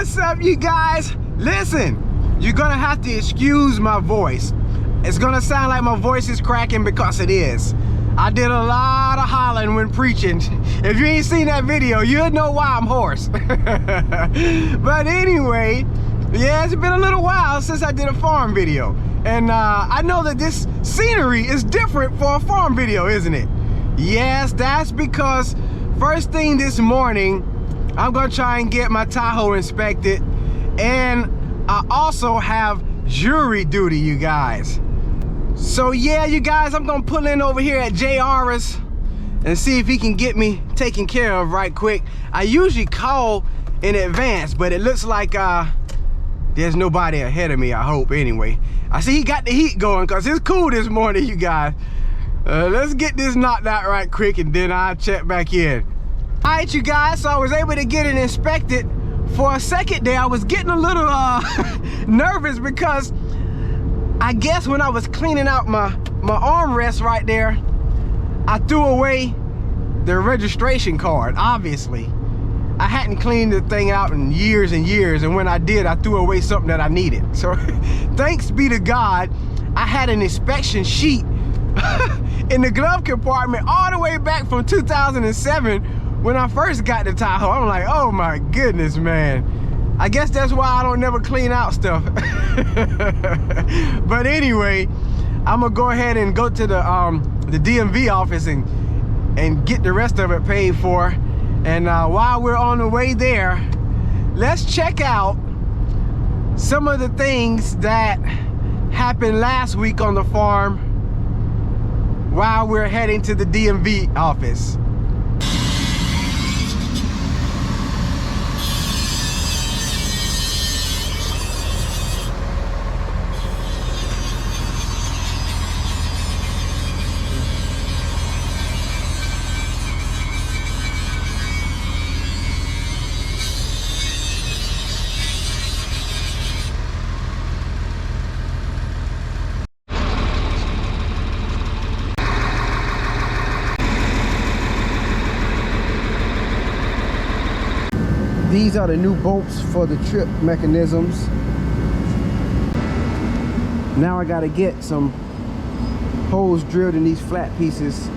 What's up, you guys? Listen, you're gonna have to excuse my voice. It's gonna sound like my voice is cracking because it is. I did a lot of hollering when preaching. If you ain't seen that video, you'll know why I'm hoarse. But anyway, yeah, it's been a little while since I did a farm video. And I know that this scenery is different for a farm video, isn't it? Yes, that's because first thing this morning, I'm gonna try and get my Tahoe inspected. And I also have jury duty, you guys. So yeah, you guys, I'm gonna pull in over here at JR's and see if he can get me taken care of right quick. I usually call in advance, but it looks like there's nobody ahead of me, I hope, anyway. I see he got the heat going because it's cool this morning, you guys. Let's get this knocked out right quick and then I'll check back in. All right, you guys, so I was able to get it inspected. For a second there, I was getting a little nervous because I guess when I was cleaning out my armrest right there, I threw away the registration card, obviously. I hadn't cleaned the thing out in years and years, and when I did, I threw away something that I needed. So thanks be to God, I had an inspection sheet in the glove compartment all the way back from 2007 when I first got the Tahoe. I'm like, oh my goodness, man. I guess that's why I don't never clean out stuff. But anyway, I'm gonna go ahead and go to the DMV office and get the rest of it paid for. And while we're on the way there, let's check out some of the things that happened last week on the farm while we're heading to the DMV office. These are the new bolts for the trip mechanisms. Now I gotta get some holes drilled in these flat pieces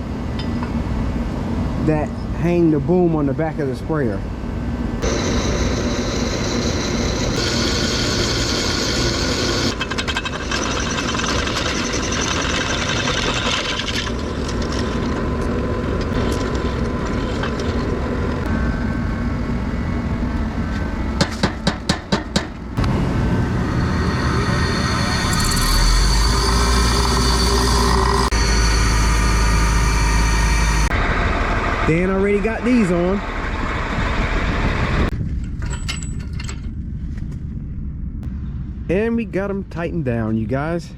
that hang the boom on the back of the sprayer. Dan already got these on. And we got them tightened down, you guys.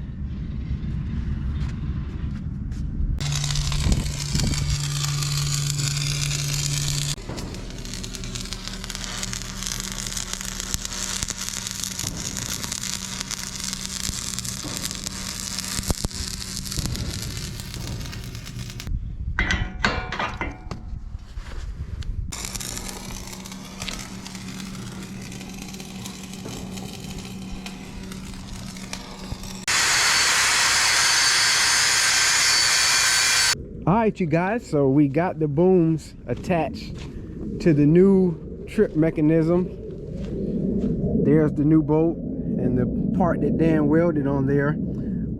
All right, you guys, so we got the booms attached to the new trip mechanism. There's the new bolt and the part that Dan welded on there.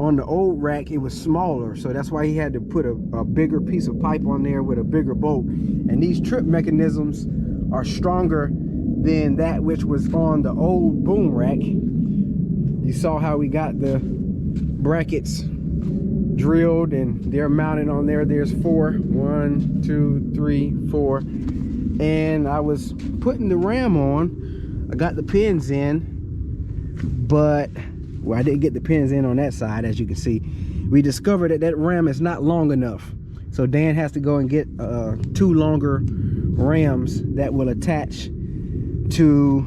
On the old rack, it was smaller, so that's why he had to put a bigger piece of pipe on there with a bigger bolt. And these trip mechanisms are stronger than that which was on the old boom rack. You saw how we got the brackets drilled and they're mounted on there. There's 4, 1, 2, 3, 4. And I was putting the ram on. I got the pins in, but well, I didn't get the pins in on that side. As you can see, we discovered that that ram is not long enough, so Dan has to go and get 2 longer rams that will attach to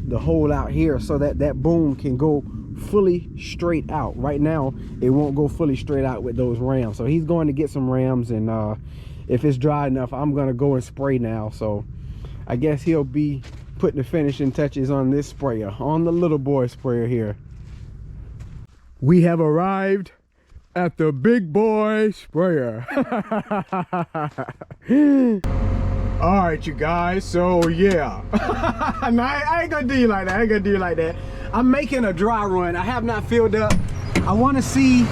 the hole out here so that that boom can go fully straight out. Right now it won't go fully straight out with those rams, so he's going to get some rams, and if it's dry enough, I'm gonna go and spray now. So I guess he'll be putting the finishing touches on this sprayer, on the little boy sprayer here. We have arrived at the big boy sprayer. All right, you guys, so yeah. No, I ain't gonna do you like that. I ain't gonna do you like that. I'm making a dry run. I have not filled up. I want to see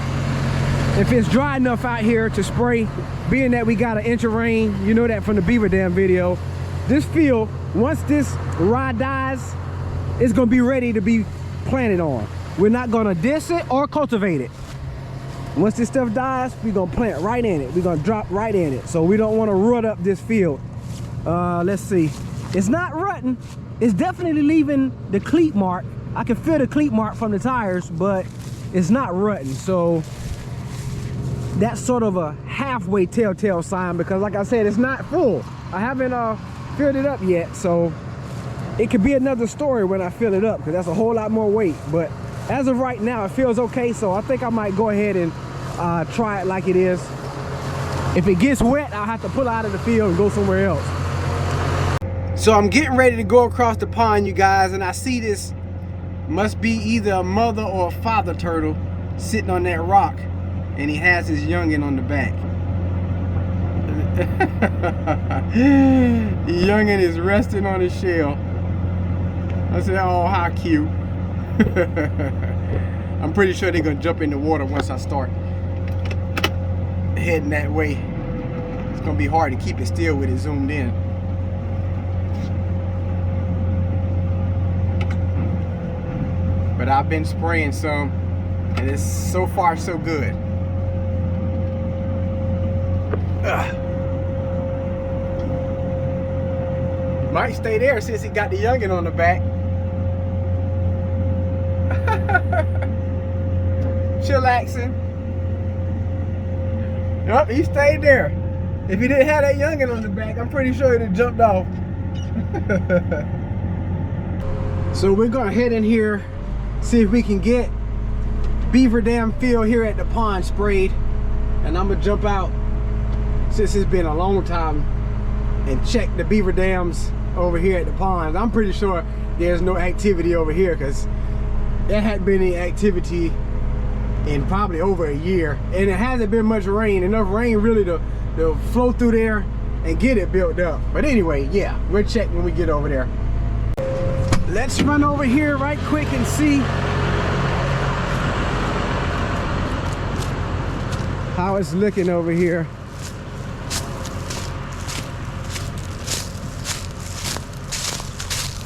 if it's dry enough out here to spray, being that we got an inch of rain. You know that from the Beaver Dam video. This field, once this rye dies, it's gonna be ready to be planted on. We're not gonna diss it or cultivate it. Once this stuff dies, we're gonna plant right in it. We're gonna drop right in it. So we don't wanna rut up this field. Let's see. It's not rutting. It's definitely leaving the cleat mark. I can feel the cleat mark from the tires, but it's not rutting. So that's sort of a halfway telltale sign, because like I said, it's not full. I haven't filled it up yet, so it could be another story when I fill it up, because that's a whole lot more weight. But as of right now, it feels okay, so I think I might go ahead and try it like it is. If it gets wet, I'll have to pull out of the field and go somewhere else. So I'm getting ready to go across the pond, you guys, and I see this, must be either a mother or a father turtle sitting on that rock, and he has his youngin on the back. The youngin is resting on his shell. I said, oh, how cute. I'm pretty sure they're gonna jump in the water once I start heading that way. It's gonna be hard to keep it still with it zoomed in. But I've been spraying some, and it's so far so good. Might stay there since he got the youngin on the back. Chillaxing. Yup, he stayed there. If he didn't have that youngin on the back, I'm pretty sure he'd have jumped off. So we're gonna head in here, see if we can get Beaver Dam field here at the pond sprayed, and I'm gonna jump out, since it's been a long time, and check the beaver dams over here at the ponds. I'm pretty sure there's no activity over here, because there hadn't been any activity in probably over a year, and it hasn't been much rain, enough rain really to flow through there and get it built up. But anyway, yeah, we'll check when we get over there. Let's run over here right quick and see how it's looking over here.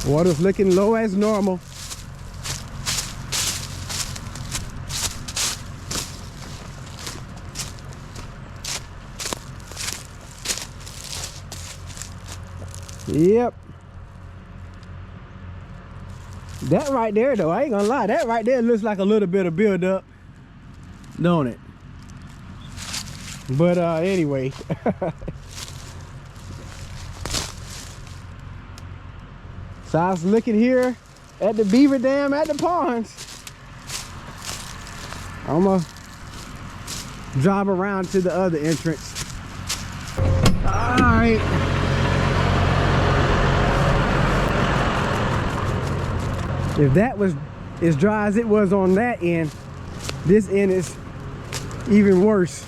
Water's looking low as normal. Yep. That right there though, I ain't gonna lie, that right there looks like a little bit of buildup, don't it? But anyway. So I was looking here at the beaver dam at the ponds. I'm gonna drive around to the other entrance. All right. If that was as dry as it was on that end, this end is even worse.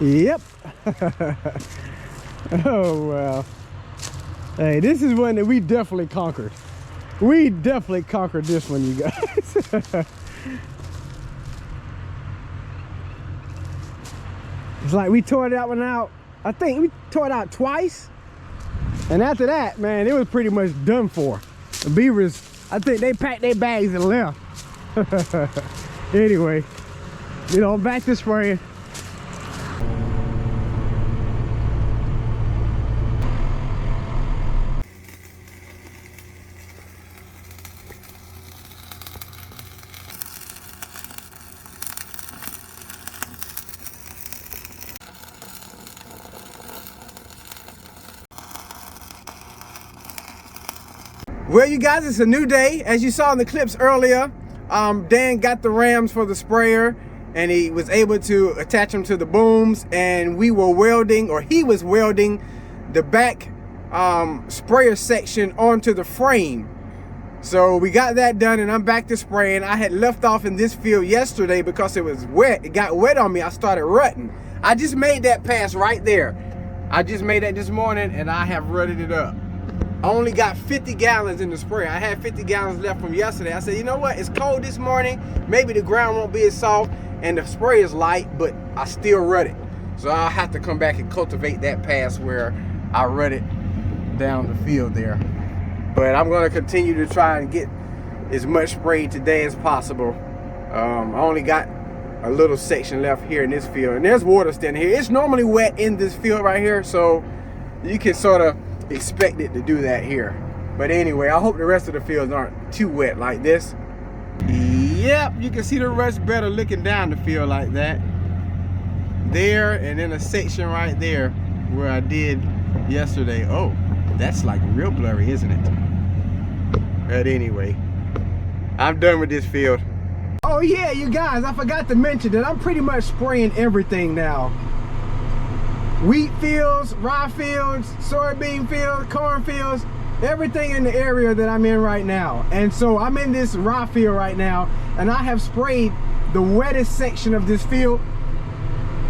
Yep. Oh well. Hey, this is one that we definitely conquered. We definitely conquered this one, you guys. It's like we tore that one out. I think we tore it out twice. And after that, man, it was pretty much done for. The beavers, I think they packed their bags and left. Anyway, you know, back to spraying. Well, you guys, it's a new day. As you saw in the clips earlier, Dan got the rams for the sprayer, and he was able to attach them to the booms, and we were welding, or he was welding the back sprayer section onto the frame. So we got that done, and I'm back to spraying. I had left off in this field yesterday because it was wet. It got wet on me. I started rutting. I just made that pass right there. I just made that this morning, and I have rutted it up. I only got 50 gallons in the sprayer. I had 50 gallons left from yesterday. I said, you know what? It's cold this morning. Maybe the ground won't be as soft, and the spray is light, but I still rut it. So I'll have to come back and cultivate that pass where I rut it down the field there. But I'm going to continue to try and get as much sprayed today as possible. I only got a little section left here in this field, and there's water standing here. It's normally wet in this field right here, so you can sort of expect it to do that here. But anyway, I hope the rest of the fields aren't too wet like this. Yep, you can see the rust better looking down the field like that. There, and then a section right there where I did yesterday. Oh, that's like real blurry, isn't it? But anyway, I'm done with this field. Oh yeah, you guys, I forgot to mention that I'm pretty much spraying everything now. Wheat fields, rye fields, soybean fields, corn fields, everything in the area that I'm in right now. And so I'm in this rye field right now, and I have sprayed the wettest section of this field,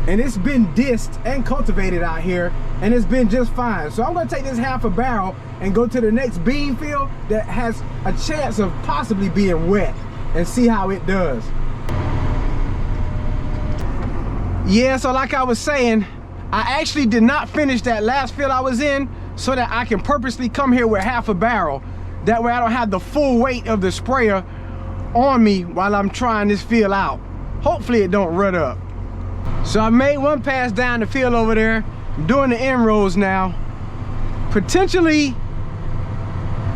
and it's been disked and cultivated out here, and it's been just fine. So I'm gonna take this half a barrel and go to the next bean field that has a chance of possibly being wet and see how it does. Yeah, so like I was saying, I actually did not finish that last field I was in so that I can purposely come here with half a barrel. That way I don't have the full weight of the sprayer on me while I'm trying this field out. Hopefully it don't rut up. So I made one pass down the field over there. I'm doing the inroads now. Potentially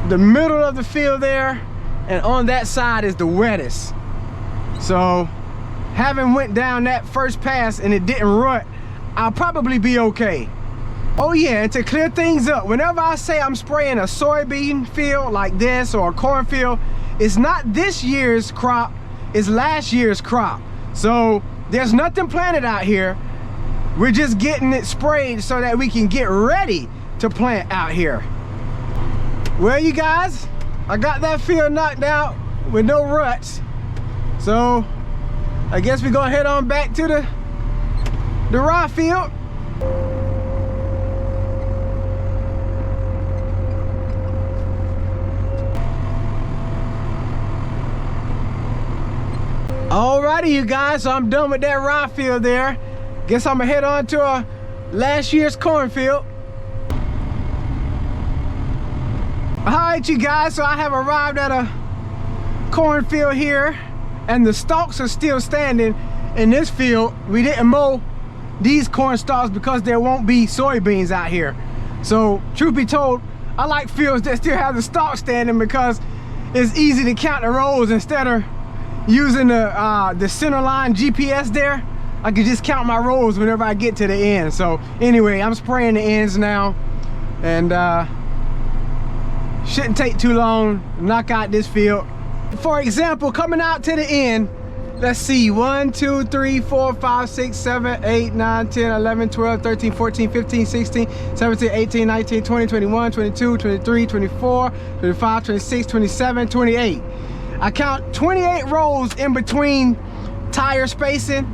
the middle of the field there, and on that side is the wettest. So having went down that first pass and it didn't rut, I'll probably be okay. Oh yeah, and to clear things up, whenever I say I'm spraying a soybean field like this or a cornfield, it's not this year's crop, it's last year's crop. So there's nothing planted out here. We're just getting it sprayed so that we can get ready to plant out here. Well, you guys, I got that field knocked out with no ruts. So I guess we're gonna head on back to the rye field. Alrighty, you guys, so I'm done with that rye field there. Guess I'm gonna head on to last year's cornfield. Alright, you guys, so I have arrived at a cornfield here, and the stalks are still standing in this field. We didn't mow these corn stalks because there won't be soybeans out here. So truth be told, I like fields that still have the stalks standing because it's easy to count the rows instead of using the center line GPS there. I can just count my rows whenever I get to the end. So anyway, I'm spraying the ends now, and shouldn't take too long to knock out this field. For example, coming out to the end, let's see, 1, 2, 3, 4, 5, 6, 7, 8, 9, 10, 11, 12, 13, 14, 15, 16, 17, 18, 19, 20, 21, 22, 23, 24, 25, 26, 27, 28. I count 28 rows in between tire spacing,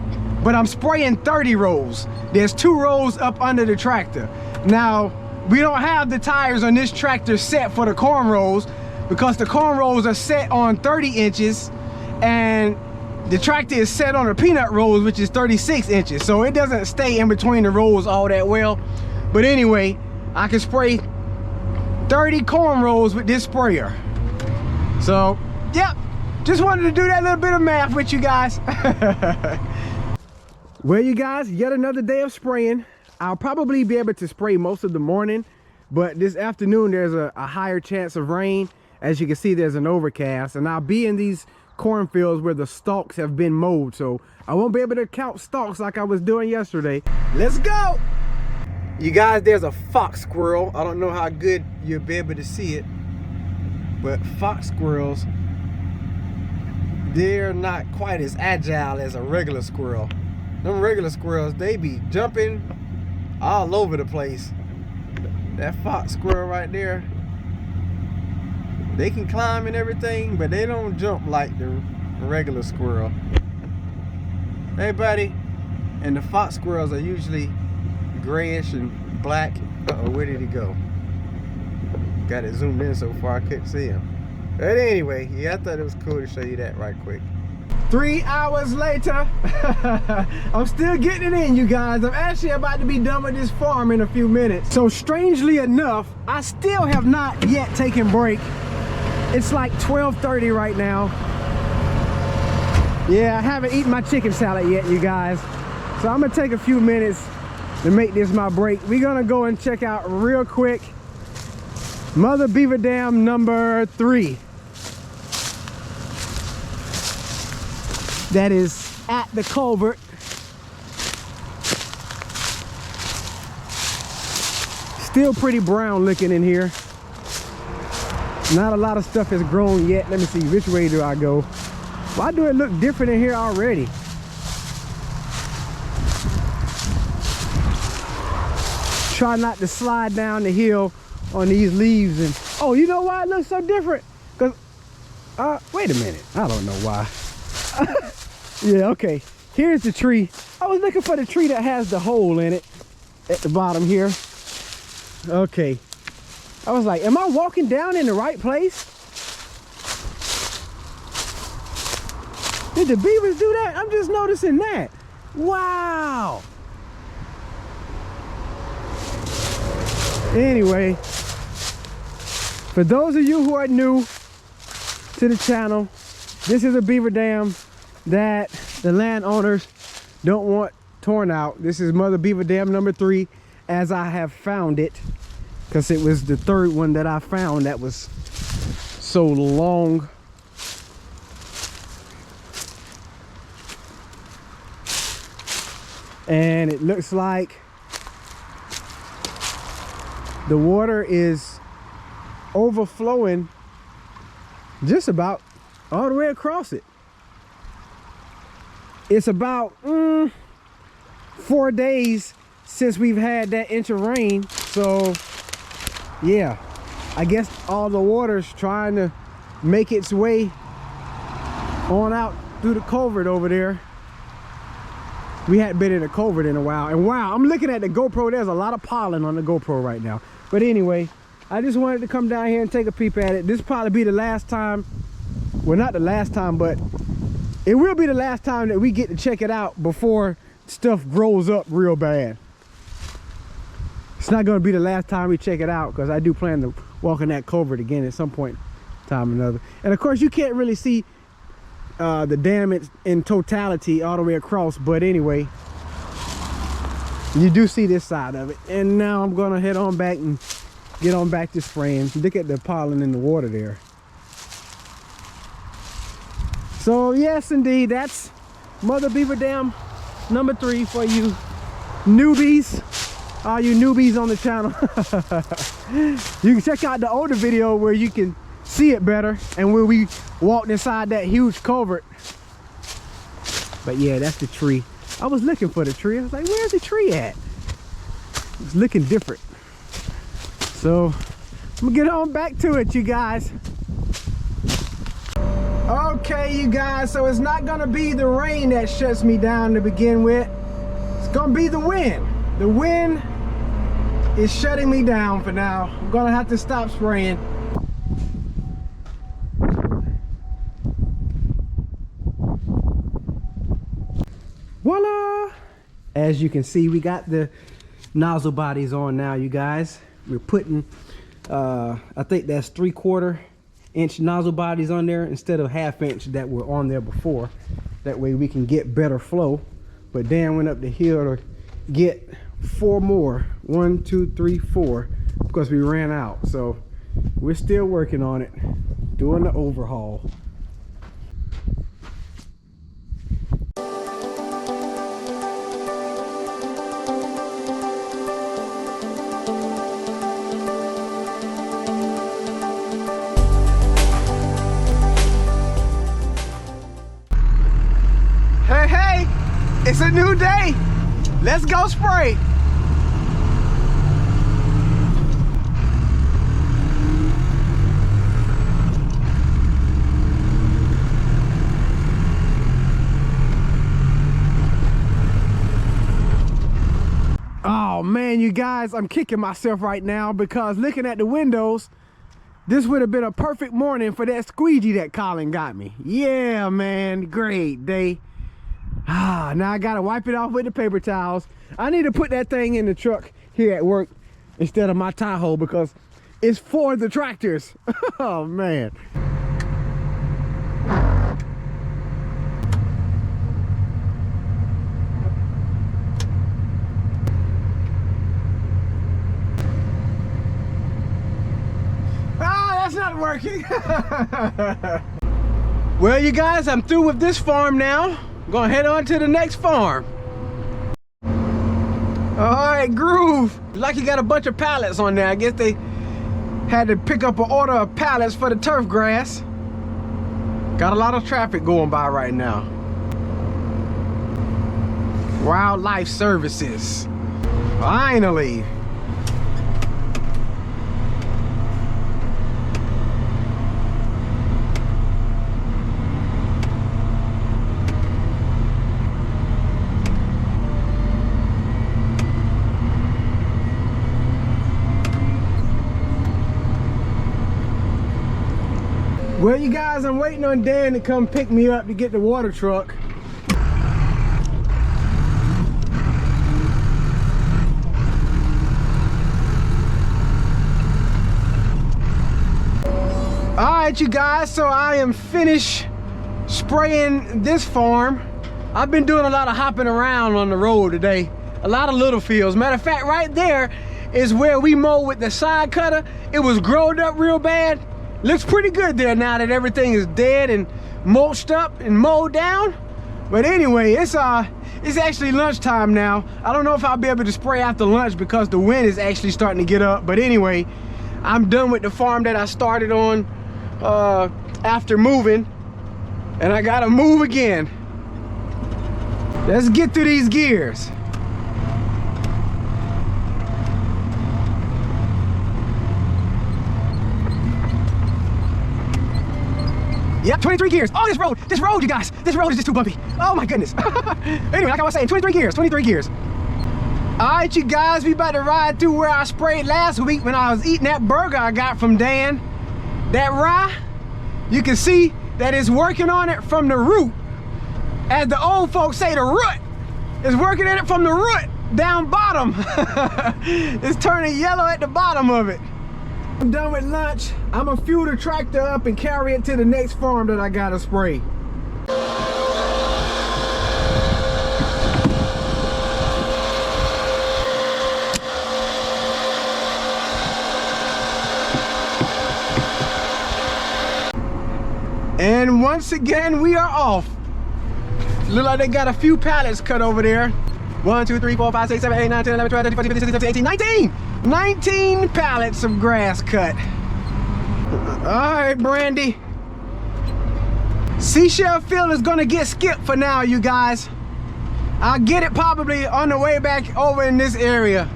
but I'm spraying 30 rows. There's 2 rows up under the tractor. Now, we don't have the tires on this tractor set for the corn rows because the corn rows are set on 30 inches and the tractor is set on the peanut rows, which is 36 inches. So it doesn't stay in between the rows all that well. But anyway, I can spray 30 corn rows with this sprayer. So, yep, just wanted to do that little bit of math with you guys. Well, you guys, yet another day of spraying. I'll probably be able to spray most of the morning, but this afternoon there's a higher chance of rain. As you can see, there's an overcast, and I'll be in these cornfields where the stalks have been mowed, so I won't be able to count stalks like I was doing yesterday. Let's go! You guys, there's a fox squirrel. I don't know how good you'll be able to see it, but fox squirrels, they're not quite as agile as a regular squirrel. Them regular squirrels, they be jumping all over the place. That fox squirrel right there, they can climb and everything, but they don't jump like the regular squirrel. Hey buddy. And the fox squirrels are usually grayish and black. Uh-oh, where did he go? Got it zoomed in so far I couldn't see him. But anyway, yeah, I thought it was cool to show you that right quick. 3 hours later, I'm still getting it in, you guys. I'm actually about to be done with this farm in a few minutes. So strangely enough, I still have not yet taken break. It's like 12:30 right now. Yeah, I haven't eaten my chicken salad yet, you guys. So I'm gonna take a few minutes to make this my break. We're gonna go and check out real quick Mother Beaver Dam number 3. That is at the culvert. Still pretty brown looking in here. Not a lot of stuff has grown yet. Let me see, which way do I go? Why do it look different in here already? Try not to slide down the hill on these leaves. And oh, you know why it looks so different? Because wait a minute, I don't know why. Yeah, okay, here's the tree. I was looking for the tree that has the hole in it at the bottom here. Okay, I was like, am I walking down in the right place? Did the beavers do that? I'm just noticing that. Wow. Anyway, for those of you who are new to the channel, this is a beaver dam that the landowners don't want torn out. This is Mother Beaver Dam number 3, as I have found it, because it was the third one that I found that was so long. And it looks like the water is overflowing just about all the way across it. It's about 4 days since we've had that inch of rain. So yeah, I guess all the water's trying to make its way on out through the culvert over there. We hadn't been in a culvert in a while. And wow, I'm looking at the GoPro. There's a lot of pollen on the GoPro right now. But anyway, I just wanted to come down here and take a peep at it. This probably be the last time. Well, not the last time, but it will be the last time that we get to check it out before stuff grows up real bad. It's not going to be the last time we check it out, because I do plan to walk in that culvert again at some point time or another. And of course, you can't really see the damage in totality all the way across, but anyway, you do see this side of it. And now I'm gonna head on back and get on back to spraying. Look at the pollen in the water there. So yes, indeed, that's Mother Beaver Dam number 3 for you newbies, all you newbies on the channel. You can check out the older video where you can see it better, and where we walked inside that huge culvert. But yeah, that's the tree. I was looking for the tree. I was like, where's the tree at? It's looking different. So I'm gonna get on back to it, you guys. Okay, you guys, so it's not gonna be the rain that shuts me down to begin with. It's gonna be the wind. The wind is shutting me down for now. I'm gonna have to stop spraying. Voila! As you can see, we got the nozzle bodies on now, you guys. We're putting, I think that's 3/4 inch nozzle bodies on there instead of 1/2 inch that were on there before. That way we can get better flow. But Dan went up the hill to get 4 more. 1, 2, 3, 4, because we ran out. So we're still working on it, doing the overhaul. new day. Let's go spray. Oh man, you guys, I'm kicking myself right now because looking at the windows, this would have been a perfect morning for that squeegee that Colin got me. Yeah, man, great day. Now I gotta wipe it off with the paper towels. I need to put that thing in the truck here at work instead of my Tahoe because it's for the tractors. Oh man. That's not working. Well, you guys, I'm through with this farm now. I'm gonna head on to the next farm. All right, Groove. Like you got a bunch of pallets on there. I guess they had to pick up an order of pallets for the turf grass. Got a lot of traffic going by right now. Wildlife Services. Finally. Well, you guys, I'm waiting on Dan to come pick me up to get the water truck. All right, you guys, so I am finished spraying this farm. I've been doing a lot of hopping around on the road today. A lot of little fields. Matter of fact, right there is where we mowed with the side cutter. It was growed up real bad. Looks pretty good there now that everything is dead and mulched up and mowed down. But anyway, it's actually lunchtime now. I don't know if I'll be able to spray after lunch because the wind is actually starting to get up. But anyway, I'm done with the farm that I started on after moving, and I gotta move again. Let's get through these gears. Yep, 23 gears. Oh, this road, you guys. This road is just too bumpy. Oh my goodness. Anyway, like I was saying, 23 gears. All right, you guys, we about to ride through where I sprayed last week when I was eating that burger I got from Dan. That rye, you can see that it's working on it from the root. As the old folks say, the root is working at it from the root down bottom. It's turning yellow at the bottom of it. I'm done with lunch. I'm gonna fuel the tractor up and carry it to the next farm that I gotta spray. And once again, we are off. Look like they got a few pallets cut over there. 1, 2, 3, 4, 5, 6, 7, 8, 9, 10, 11, 12, 13, 14, 15, 16, 17, 18, 19 pallets of grass cut. All right, Brandy. Seashell Field is gonna get skipped for now, you guys. I'll get it probably on the way back over in this area.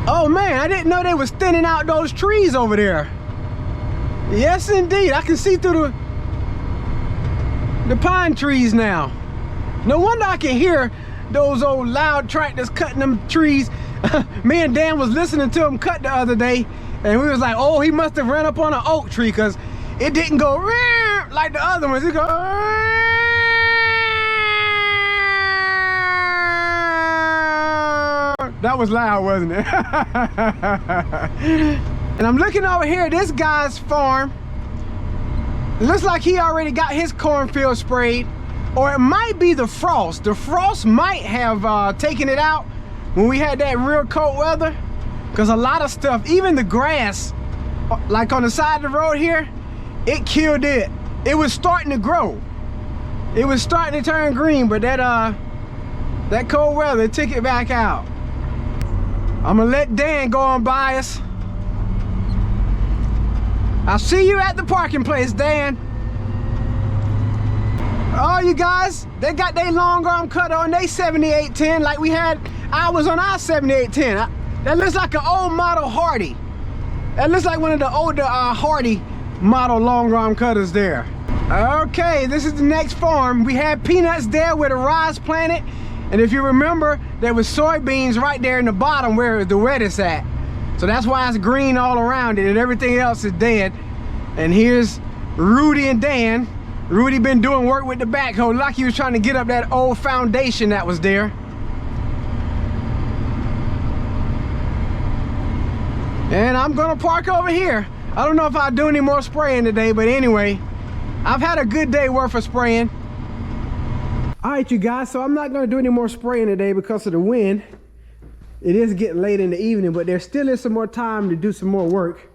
Oh man, I didn't know they was thinning out those trees over there. Yes, indeed. I can see through the pine trees now. No wonder I can hear those old loud tractors cutting them trees. Me and Dan was listening to them cut the other day, and we was like, oh, he must have ran up on an oak tree because it didn't go like the other ones. It go. That was loud, wasn't it? And I'm looking over here at this guy's farm. It looks like he already got his cornfield sprayed, or it might be the frost. The frost might have taken it out when we had that real cold weather, because a lot of stuff, even the grass, like on the side of the road here, it killed it. It was starting to grow. It was starting to turn green, but that cold weather took it back out. I'm gonna let Dan go on by us. I'll see you at the parking place, Dan. Oh, you guys, They got their long arm cutter on they 7810 like we had ours on our 7810. That looks like an old model Hardy. That looks like one of the older Hardy model long arm cutters there. Okay, this is the next farm. We had peanuts there where the rye's planted. And if you remember, there was soybeans right there in the bottom where the wettest at. So that's why it's green all around it and everything else is dead. And here's Rudy and Dan. Rudy been doing work with the backhoe like he was trying to get up that old foundation that was there. And I'm gonna park over here. I don't know if I'll do any more spraying today, but anyway, I've had a good day worth of spraying. All right, you guys, so I'm not gonna do any more spraying today because of the wind. It is getting late in the evening, but there still is some more time to do some more work.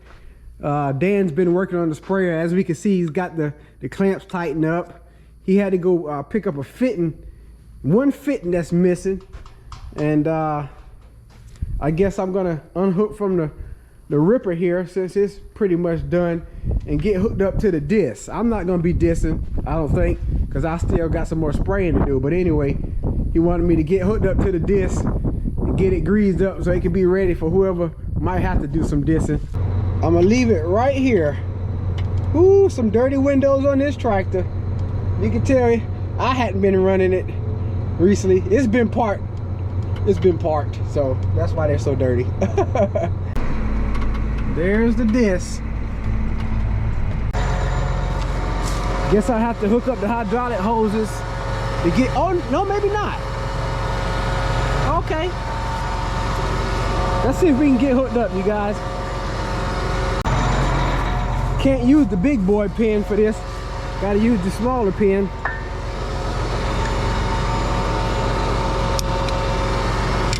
Dan's been working on the sprayer. As we can see, he's got the clamps tightened up. He had to go pick up a fitting, one fitting that's missing. And I guess I'm gonna unhook from the ripper here since it's pretty much done and get hooked up to the disc. I'm not gonna be dissing, I don't think, because I still got some more spraying to do. But anyway, he wanted me to get hooked up to the disc and get it greased up so it can be ready for whoever might have to do some dissing. I'm gonna leave it right here. Ooh, some dirty windows on this tractor. You can tell I hadn't been running it recently. It's been parked, so that's why they're so dirty. There's the disc. Guess I have to hook up the hydraulic hoses to get, oh no, maybe not. Okay. Let's see if we can get hooked up, you guys. Can't use the big boy pin for this. Gotta use the smaller pin.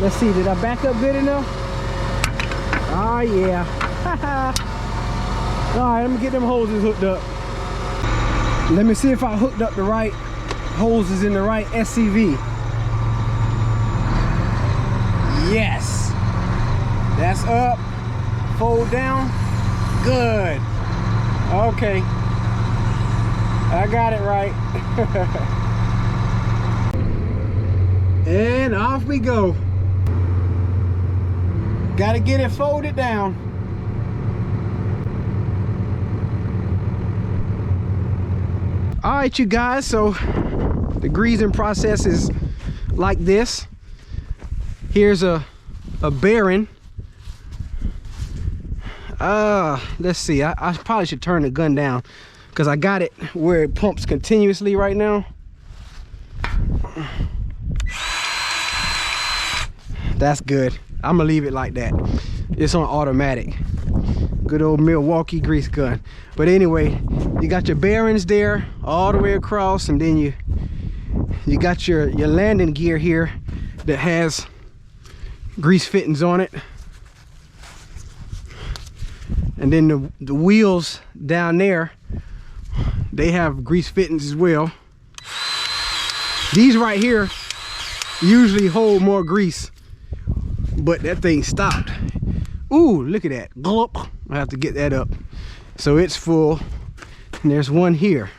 Let's see, did I back up good enough? Oh yeah. Alright, let me get them hoses hooked up. Let me see if I hooked up the right hoses in the right SCV. Yes. That's up. Fold down. Good. Okay. I got it right. And off we go. Gotta get it folded down. All right, you guys, so the greasing process is like this. Here's a bearing. Let's see, I probably should turn the gun down because I got it where it pumps continuously right now. That's good. I'm gonna leave it like that. It's on automatic. Good old Milwaukee grease gun. But anyway, you got your bearings there all the way across, and then you got your landing gear here that has grease fittings on it. And then the wheels down there, they have grease fittings as well. These right here usually hold more grease, but that thing stopped. Ooh, look at that. Glop. I have to get that up. So it's full. And there's one here.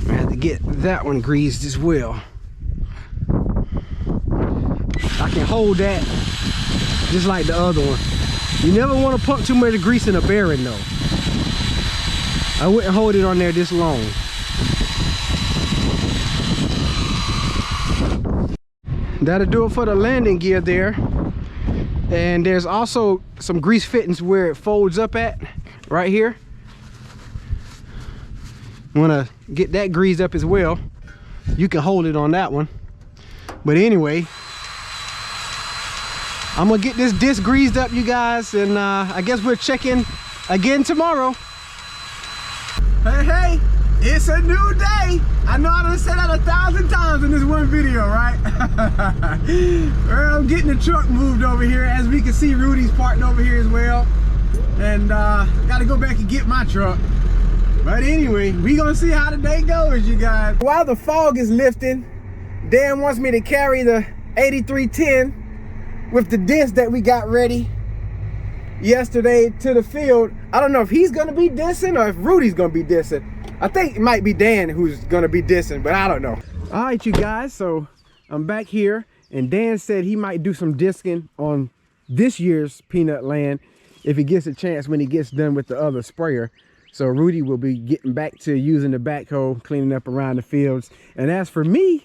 I have to get that one greased as well. I can hold that just like the other one. You never want to pump too much grease in a bearing though. I wouldn't hold it on there this long. That'll do it for the landing gear there. And there's also some grease fittings where it folds up at, right here. Want to get that greased up as well. You can hold it on that one. But anyway, I'm gonna get this disc greased up, you guys, and I guess we'll check in again tomorrow. Hey, hey, it's a new day. I know I done said that 1,000 times in this one video, right? Well, I'm getting the truck moved over here. As we can see, Rudy's parked over here as well. And gotta go back and get my truck. But anyway, we gonna see how the day goes, you guys. While the fog is lifting, Dan wants me to carry the 8310 with the disc that we got ready yesterday to the field. I don't know if he's gonna be dissing or if Rudy's gonna be dissing. I think it might be Dan who's gonna be dissing, but I don't know. All right, you guys, so I'm back here, and Dan said he might do some disking on this year's peanut land if he gets a chance when he gets done with the other sprayer. So Rudy will be getting back to using the backhoe, cleaning up around the fields. And as for me,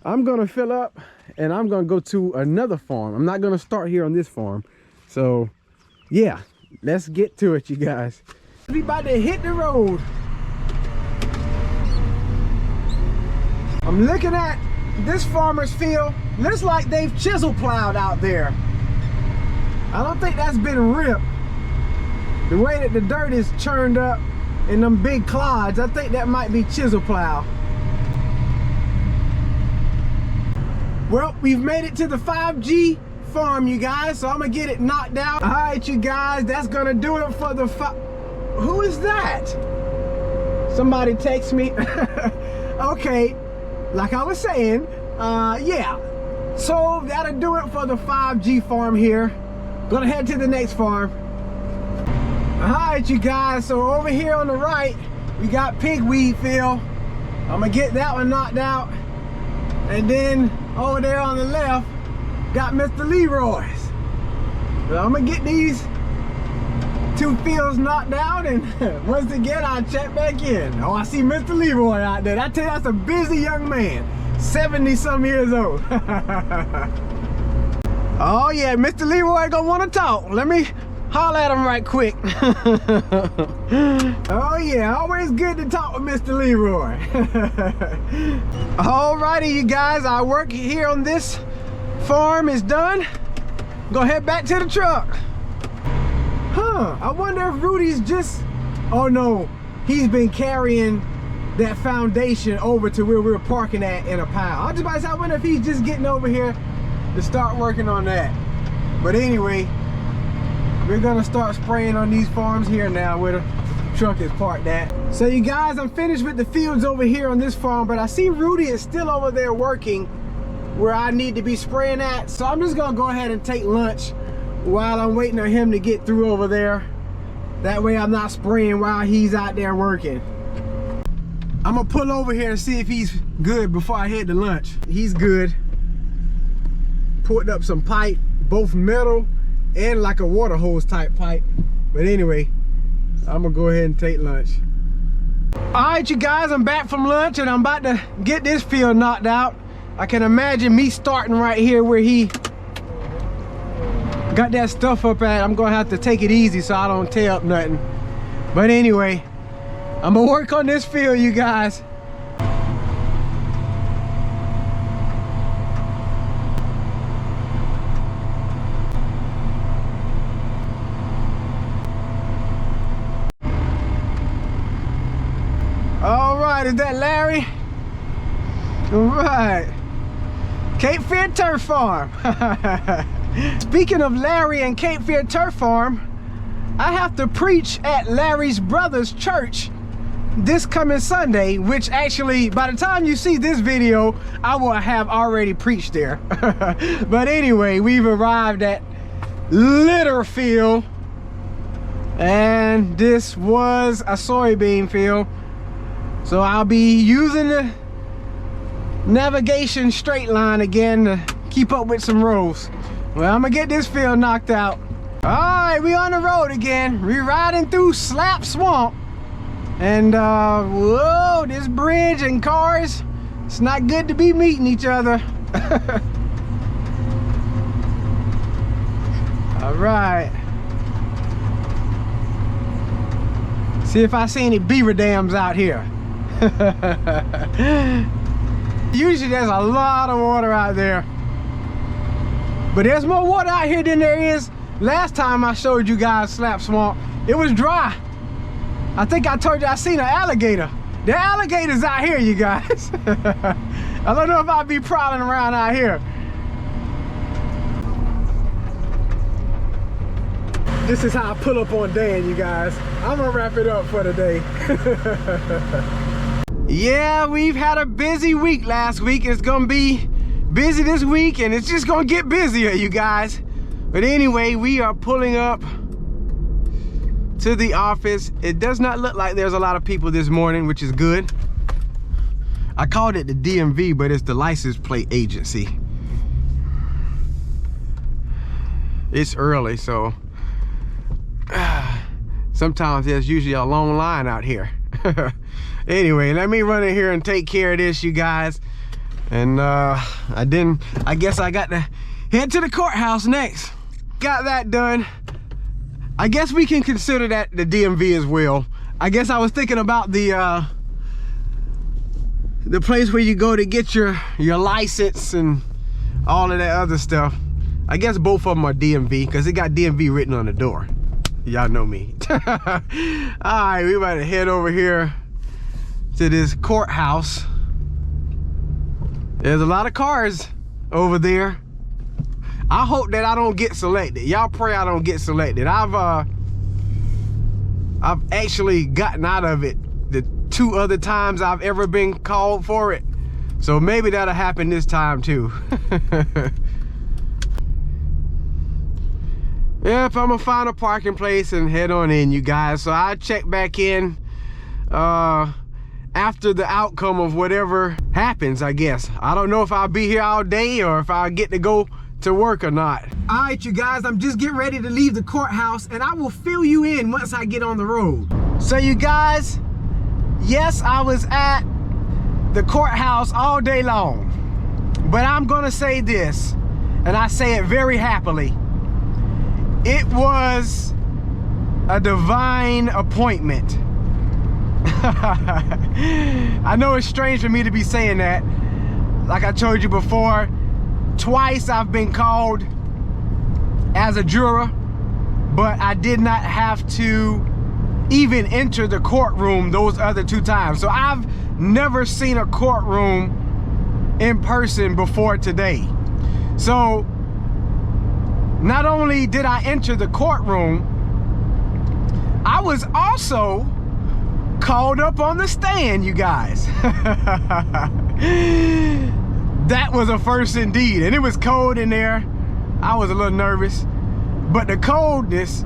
I'm gonna fill up and I'm gonna go to another farm. I'm not gonna start here on this farm. So yeah, let's get to it, you guys. We about to hit the road. I'm looking at this farmer's field. Looks like they've chisel plowed out there. I don't think that's been ripped. The way that the dirt is churned up in them big clods, I think that might be chisel plow. Well, we've made it to the 5G farm, you guys, so I'm gonna get it knocked out. All right, you guys, that's gonna do it for the Who is that? Somebody text me. Okay, like I was saying, yeah. So that'll do it for the 5G farm here. Gonna head to the next farm. Alright, you guys, so over here on the right we got pigweed field. I'm gonna get that one knocked out, and then over there on the left got Mr. Leroy's. So I'm gonna get these two fields knocked out, and once again I'll check back in. Oh, I see Mr. Leroy out there. I tell you, that's a busy young man, 70 some years old. Oh yeah, Mr. Leroy gonna wanna talk. Let me holler at him right quick. Oh yeah, always good to talk with Mr. Leroy. Alrighty, you guys, our work here on this farm is done. Go head back to the truck. Huh, I wonder if Rudy's just, oh no, he's been carrying that foundation over to where we were parking at in a pile. I was just about to say, I wonder if he's just getting over here to start working on that. But anyway, we're gonna start spraying on these farms here now where the truck is parked at. So you guys, I'm finished with the fields over here on this farm, but I see Rudy is still over there working where I need to be spraying at. So I'm just gonna go ahead and take lunch while I'm waiting on him to get through over there. That way I'm not spraying while he's out there working. I'm gonna pull over here and see if he's good before I head to lunch. He's good. Put up some pipe, both metal and like a water hose type pipe. But anyway, I'm gonna go ahead and take lunch. All right, you guys, I'm back from lunch and I'm about to get this field knocked out. I can imagine me starting right here where he got that stuff up at. I'm gonna have to take it easy so I don't tear up nothing. But anyway, I'm gonna work on this field, you guys. All right, is that Larry? All right, Cape Fear Turf Farm. Speaking of Larry and Cape Fear Turf Farm, I have to preach at Larry's brother's church this coming Sunday, which actually, by the time you see this video, I will have already preached there. But anyway, we've arrived at Litterfield, and this was a soybean field. So I'll be using the navigation straight line again to keep up with some rows. Well, I'm gonna get this field knocked out. All right, we on the road again. We're riding through Slap Swamp. And whoa, this bridge and cars, it's not good to be meeting each other. All right. See if I see any beaver dams out here. Usually there's a lot of water out there, but there's more water out here than there is last time I showed you guys Slap Swamp. It was dry. I think I told you I seen an alligator. There are alligators out here, you guys. I don't know if I'll be prowling around out here. This is how I pull up on Dan, you guys. I'm gonna wrap it up for today. Yeah, we've had a busy week last week. It's gonna be busy this week, and it's just gonna get busier, you guys. But anyway, we are pulling up to the office. It does not look like there's a lot of people this morning, which is good. I called it the DMV, but it's the license plate agency. It's early, so sometimes there's usually a long line out here. Anyway, let me run in here and take care of this, you guys. And I guess I got to head to the courthouse next. Got that done. I guess we can consider that the DMV as well. I guess I was thinking about the place where you go to get your license and all of that other stuff. I guess both of them are DMV because it got DMV written on the door. Y'all know me. All right, we about to head over here to this courthouse. There's a lot of cars over there. I hope that I don't get selected. Y'all pray I don't get selected. I've actually gotten out of it the 2 other times I've ever been called for it. So maybe that'll happen this time too. Yep, I'm gonna find a parking place and head on in, you guys. So I'll check back in after the outcome of whatever happens, I guess. I don't know if I'll be here all day or if I'll get to go to work or not. All right, you guys, I'm just getting ready to leave the courthouse and I will fill you in once I get on the road. So you guys, yes, I was at the courthouse all day long, but I'm gonna say this, and I say it very happily. It was a divine appointment. I know it's strange for me to be saying that. Like I told you before, twice I've been called as a juror, but I did not have to even enter the courtroom those other 2 times. So I've never seen a courtroom in person before today. So not only did I enter the courtroom, I was also called up on the stand, you guys. That was a first indeed, and it was cold in there. I was a little nervous, but the coldness,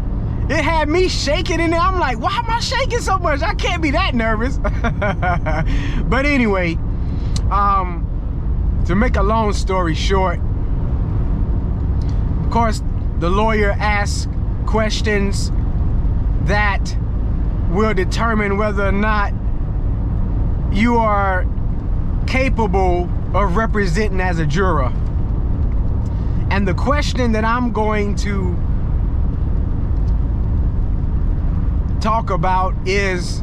it had me shaking in there. I'm like, why am I shaking so much? I can't be that nervous. But anyway, to make a long story short, of course, the lawyer asks questions that will determine whether or not you are capable of representing as a juror. And the question that I'm going to talk about is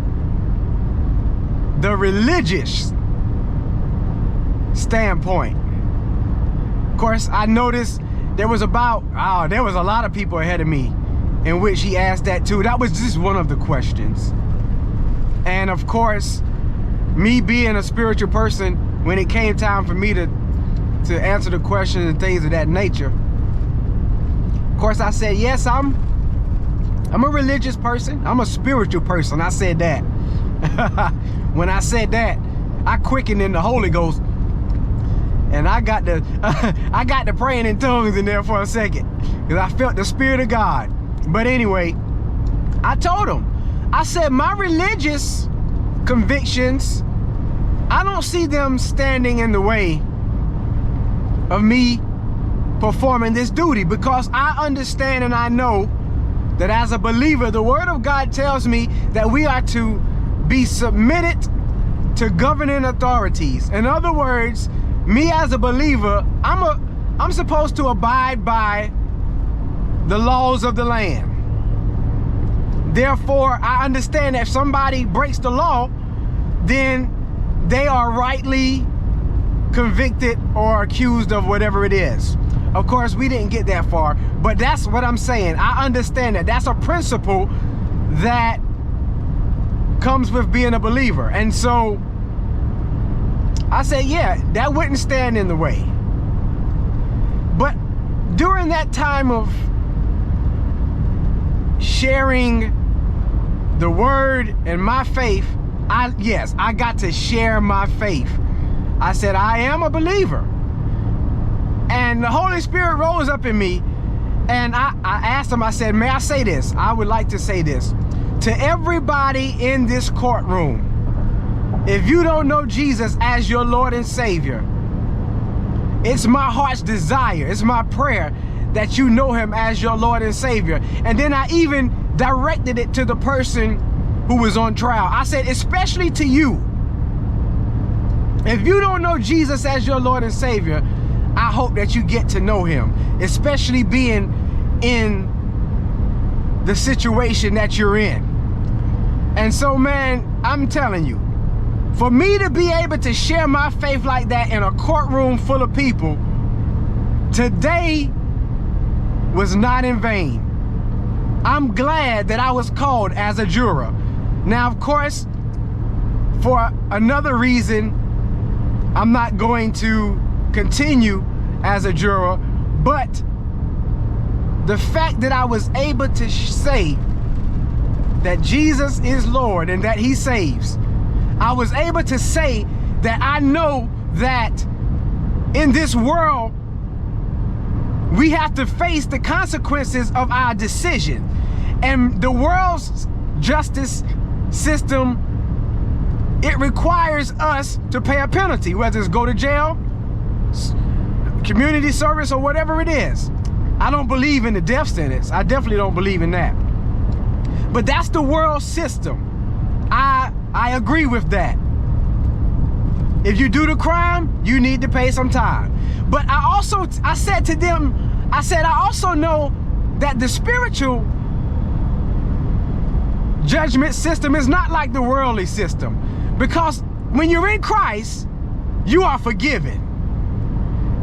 the religious standpoint. Of course, I noticed there was a lot of people ahead of me in which he asked that too. That was just one of the questions. And of course, me being a spiritual person, when it came time for me to answer the questions and things of that nature, of course I said, yes, I'm a religious person. I'm a spiritual person. I said that. When I said that, I quickened in the Holy Ghost. And I got to praying in tongues in there for a second, because I felt the Spirit of God. But anyway, I told him, I said, my religious convictions, I don't see them standing in the way of me performing this duty, because I understand and I know that as a believer, the Word of God tells me that we are to be submitted to governing authorities. In other words, me as a believer, I'm supposed to abide by the laws of the land. Therefore, I understand that if somebody breaks the law, then they are rightly convicted or accused of whatever it is. Of course, we didn't get that far, but that's what I'm saying. I understand that that's a principle that comes with being a believer. And so I said, yeah, that wouldn't stand in the way. But during that time of sharing the word and my faith, I got to share my faith. I said, I am a believer. And the Holy Spirit rose up in me, and I asked him, I said, may I say this? I would like to say this. To everybody in this courtroom, if you don't know Jesus as your Lord and Savior, it's my heart's desire, it's my prayer that you know him as your Lord and Savior. And then I even directed it to the person who was on trial. I said, especially to you. If you don't know Jesus as your Lord and Savior, I hope that you get to know him, especially being in the situation that you're in. And so, man, I'm telling you, for me to be able to share my faith like that in a courtroom full of people, today was not in vain. I'm glad that I was called as a juror. Now, of course, for another reason, I'm not going to continue as a juror, but the fact that I was able to say that Jesus is Lord and that he saves, I was able to say that I know that in this world, we have to face the consequences of our decision. And the world's justice system, it requires us to pay a penalty, whether it's go to jail, community service, or whatever it is. I don't believe in the death sentence. I definitely don't believe in that. But that's the world system. I agree with that. If you do the crime, you need to pay some time. But I said to them, I also know that the spiritual judgment system is not like the worldly system. Because when you're in Christ, you are forgiven.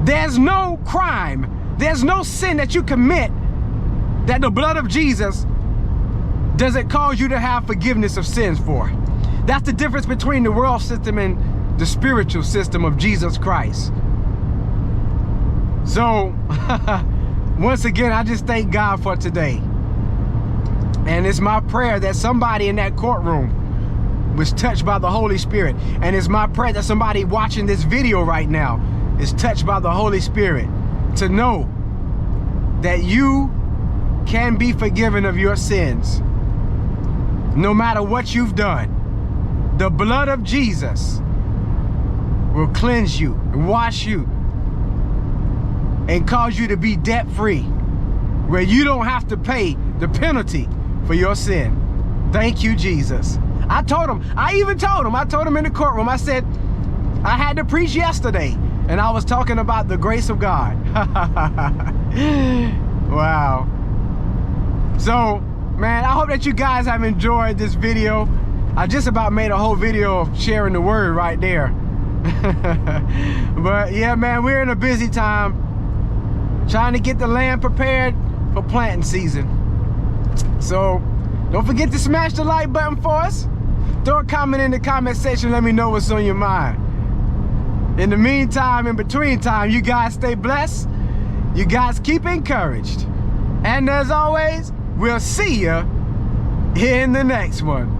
There's no crime, there's no sin that you commit that the blood of Jesus doesn't cause you to have forgiveness of sins for. That's the difference between the world system and the spiritual system of Jesus Christ. So, once again, I just thank God for today. And it's my prayer that somebody in that courtroom was touched by the Holy Spirit. And it's my prayer that somebody watching this video right now is touched by the Holy Spirit to know that you can be forgiven of your sins. No matter what you've done, the blood of Jesus will cleanse you, wash you, and cause you to be debt-free, where you don't have to pay the penalty for your sin. Thank you, Jesus. I told him in the courtroom, I said, I had to preach yesterday, and I was talking about the grace of God. Wow. So, man, I hope that you guys have enjoyed this video. I just about made a whole video of sharing the word right there. But yeah, man, we're in a busy time trying to get the land prepared for planting season. So don't forget to smash the like button for us. Throw a comment in the comment section. Let me know what's on your mind. In the meantime, in between time, you guys stay blessed. You guys keep encouraged. And as always, we'll see you in the next one.